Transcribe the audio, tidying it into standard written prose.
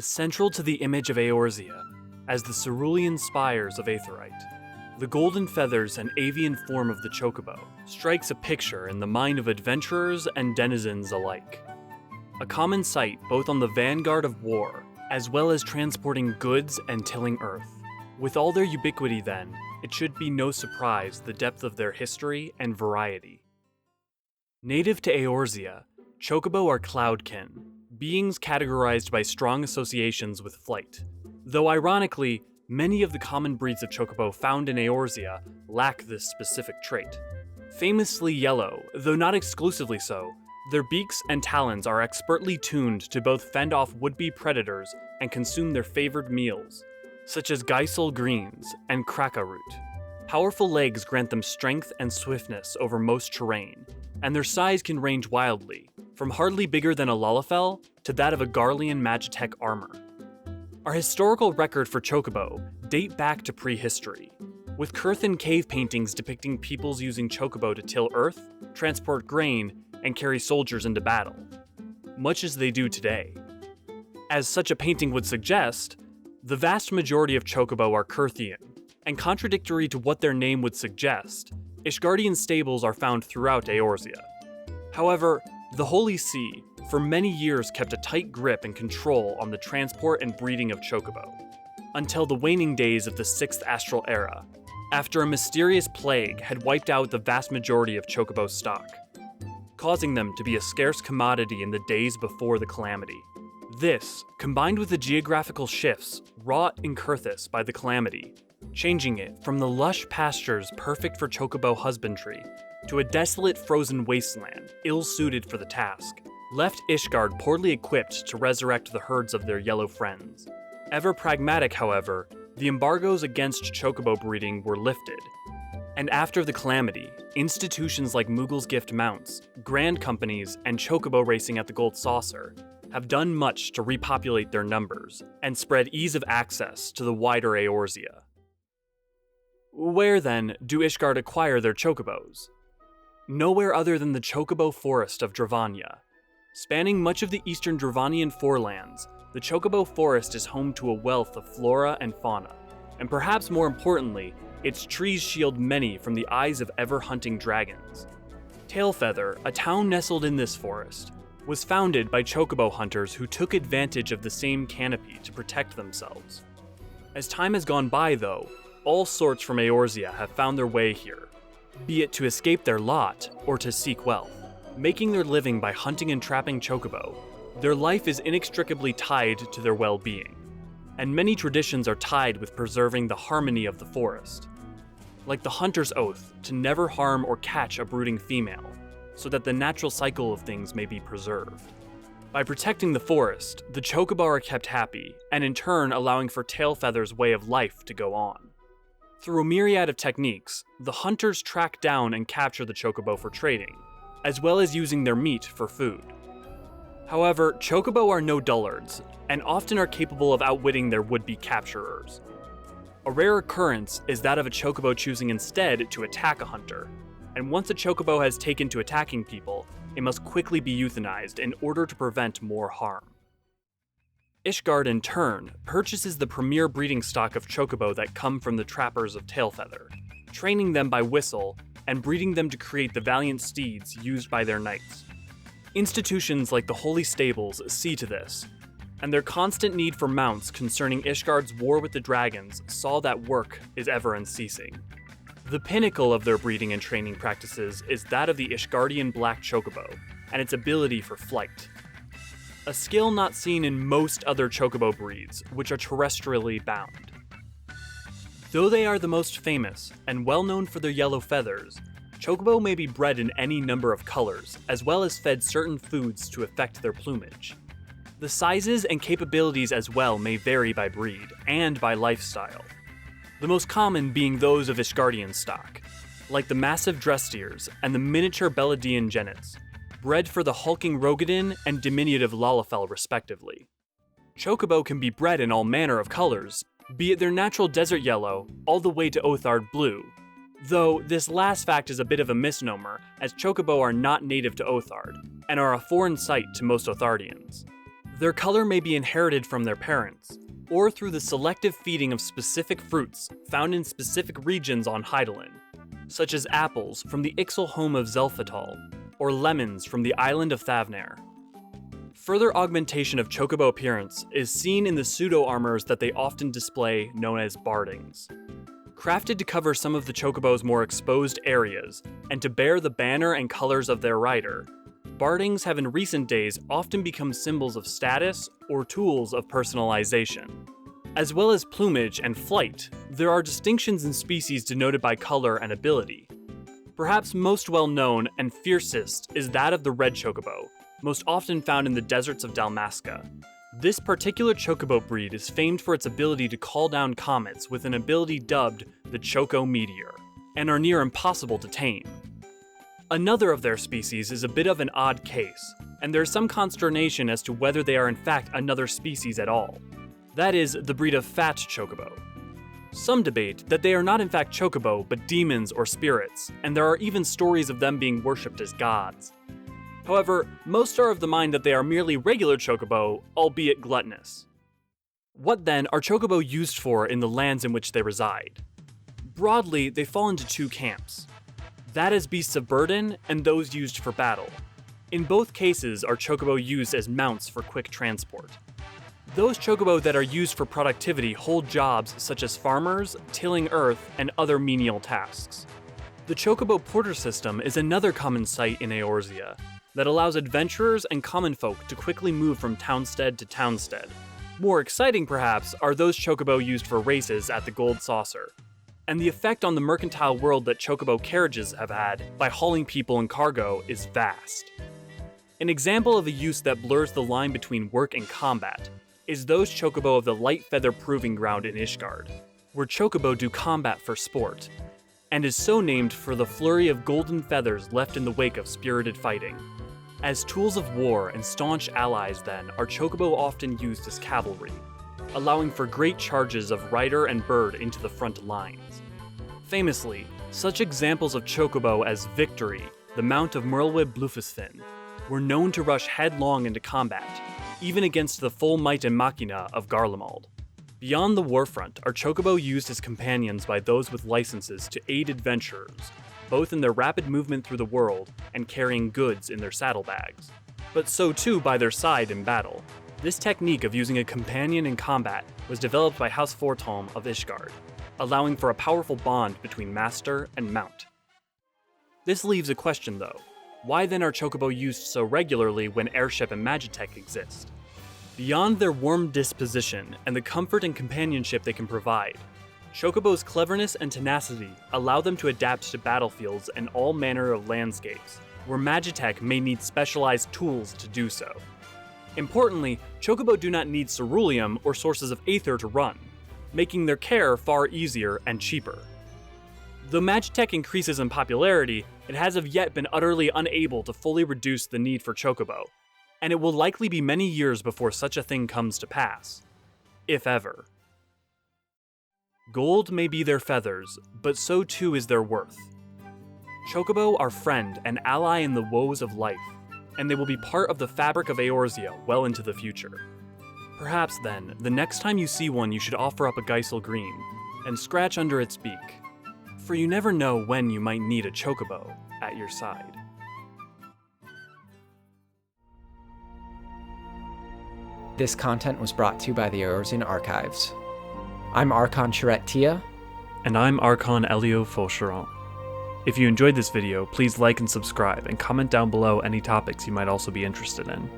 as central to the image of Eorzea as the cerulean spires of Aetheryte. The golden feathers and avian form of the Chocobo strikes a picture in the mind of adventurers and denizens alike. A common sight both on the vanguard of war, as well as transporting goods and tilling earth. With all their ubiquity then, it should be no surprise the depth of their history and variety. Native to Eorzea, Chocobo are cloudkin, beings categorized by strong associations with flight. Though ironically, many of the common breeds of Chocobo found in Eorzea lack this specific trait. Famously yellow, though not exclusively so, their beaks and talons are expertly tuned to both fend off would-be predators and consume their favored meals, such as Geisel greens and Kraka root. Powerful legs grant them strength and swiftness over most terrain, and their size can range wildly, from hardly bigger than a Lalafell to that of a Garlean Magitech armor. Our historical record for Chocobo date back to prehistory, with Kurthan cave paintings depicting peoples using Chocobo to till earth, transport grain, and carry soldiers into battle, much as they do today. As such a painting would suggest, the vast majority of Chocobo are Kurthian, and contradictory to what their name would suggest, Ishgardian stables are found throughout Eorzea. However, the Holy See for many years kept a tight grip and control on the transport and breeding of Chocobo, until the waning days of the 6th Astral Era, after a mysterious plague had wiped out the vast majority of Chocobo stock, causing them to be a scarce commodity in the days before the calamity. This, combined with the geographical shifts wrought in Kurthis by the calamity, changing it from the lush pastures perfect for Chocobo husbandry to a desolate frozen wasteland ill-suited for the task, left Ishgard poorly equipped to resurrect the herds of their yellow friends. Ever pragmatic, however, the embargoes against Chocobo breeding were lifted, and after the calamity, institutions like Mughals Gift Mounts, Grand Companies, and Chocobo racing at the Gold Saucer have done much to repopulate their numbers and spread ease of access to the wider Eorzea. Where then do Ishgard acquire their Chocobos? Nowhere other than the Chocobo Forest of Dravanya. Spanning much of the eastern Dravanian forelands, the Chocobo Forest is home to a wealth of flora and fauna, and perhaps more importantly, its trees shield many from the eyes of ever-hunting dragons. Tailfeather, a town nestled in this forest, was founded by Chocobo hunters who took advantage of the same canopy to protect themselves. As time has gone by though, all sorts from Eorzea have found their way here, be it to escape their lot or to seek wealth. Making their living by hunting and trapping Chocobo, their life is inextricably tied to their well-being, and many traditions are tied with preserving the harmony of the forest. Like the hunter's oath to never harm or catch a brooding female, so that the natural cycle of things may be preserved. By protecting the forest, the Chocobo are kept happy, and in turn allowing for Tailfeather's way of life to go on. Through a myriad of techniques, the hunters track down and capture the Chocobo for trading, as well as using their meat for food. However, Chocobo are no dullards, and often are capable of outwitting their would-be capturers. A rare occurrence is that of a Chocobo choosing instead to attack a hunter, and once a Chocobo has taken to attacking people, it must quickly be euthanized in order to prevent more harm. Ishgard, in turn, purchases the premier breeding stock of Chocobo that come from the trappers of Tailfeather, training them by whistle and breeding them to create the valiant steeds used by their knights. Institutions like the Holy Stables see to this, and their constant need for mounts concerning Ishgard's war with the dragons saw that work is ever unceasing. The pinnacle of their breeding and training practices is that of the Ishgardian Black Chocobo, and its ability for flight. A skill not seen in most other Chocobo breeds, which are terrestrially bound. Though they are the most famous, and well known for their yellow feathers, Chocobo may be bred in any number of colors, as well as fed certain foods to affect their plumage. The sizes and capabilities as well may vary by breed, and by lifestyle. The most common being those of Ishgardian stock, like the massive Drestiers and the miniature Beladian Genets, bred for the hulking Rogadin and diminutive Lalafell respectively. Chocobo can be bred in all manner of colors, be it their natural desert yellow, all the way to Othard blue, though this last fact is a bit of a misnomer, as Chocobo are not native to Othard, and are a foreign sight to most Othardians. Their color may be inherited from their parents, or through the selective feeding of specific fruits found in specific regions on Hydaelyn, such as apples from the Ixal home of Zelphatal, or lemons from the island of Thavnair. Further augmentation of chocobo appearance is seen in the pseudo-armors that they often display, known as bardings. Crafted to cover some of the chocobo's more exposed areas, and to bear the banner and colors of their rider, bardings have in recent days often become symbols of status or tools of personalization. As well as plumage and flight, there are distinctions in species denoted by color and ability. Perhaps most well known and fiercest is that of the red chocobo, most often found in the deserts of Dalmasca. This particular chocobo breed is famed for its ability to call down comets with an ability dubbed the choco-meteor, and are near impossible to tame. Another of their species is a bit of an odd case, and there is some consternation as to whether they are in fact another species at all. That is, the breed of fat chocobo. Some debate that they are not in fact chocobo, but demons or spirits, and there are even stories of them being worshipped as gods. However, most are of the mind that they are merely regular chocobo, albeit gluttonous. What then are chocobo used for in the lands in which they reside? Broadly, they fall into two camps. That is beasts of burden, and those used for battle. In both cases are chocobo used as mounts for quick transport. Those chocobo that are used for productivity hold jobs such as farmers, tilling earth, and other menial tasks. The chocobo porter system is another common sight in Eorzea that allows adventurers and common folk to quickly move from townstead to townstead. More exciting, perhaps, are those chocobo used for races at the Gold Saucer, and the effect on the mercantile world that chocobo carriages have had by hauling people and cargo is vast. An example of a use that blurs the line between work and combat is those chocobo of the Light Feather Proving Ground in Ishgard, where chocobo do combat for sport, and is so named for the flurry of golden feathers left in the wake of spirited fighting. As tools of war and staunch allies then are chocobo often used as cavalry, allowing for great charges of rider and bird into the front lines. Famously, such examples of chocobo as Victory, the mount of Merlwyb Blufusfin, were known to rush headlong into combat, even against the full might and machina of Garlemald. Beyond the warfront are chocobo used as companions by those with licenses to aid adventurers, both in their rapid movement through the world and carrying goods in their saddlebags, but so too by their side in battle. This technique of using a companion in combat was developed by House Fortolm of Ishgard, allowing for a powerful bond between master and mount. This leaves a question though. Why then are chocobo used so regularly when airship and magitech exist? Beyond their warm disposition and the comfort and companionship they can provide, chocobo's cleverness and tenacity allow them to adapt to battlefields and all manner of landscapes, where magitech may need specialized tools to do so. Importantly, chocobo do not need ceruleum or sources of aether to run, making their care far easier and cheaper. Though magitech increases in popularity, it has of yet been utterly unable to fully reduce the need for chocobo, and it will likely be many years before such a thing comes to pass, if ever. Gold may be their feathers, but so too is their worth. Chocobo are friend and ally in the woes of life, and they will be part of the fabric of Eorzea well into the future. Perhaps then, the next time you see one you should offer up a Geisel Green, and scratch under its beak, for you never know when you might need a chocobo at your side. This content was brought to you by the Eorzean Archives. I'm Archon Charette Tia. And I'm Archon Elio Faucheron. If you enjoyed this video, please like and subscribe, and comment down below any topics you might also be interested in.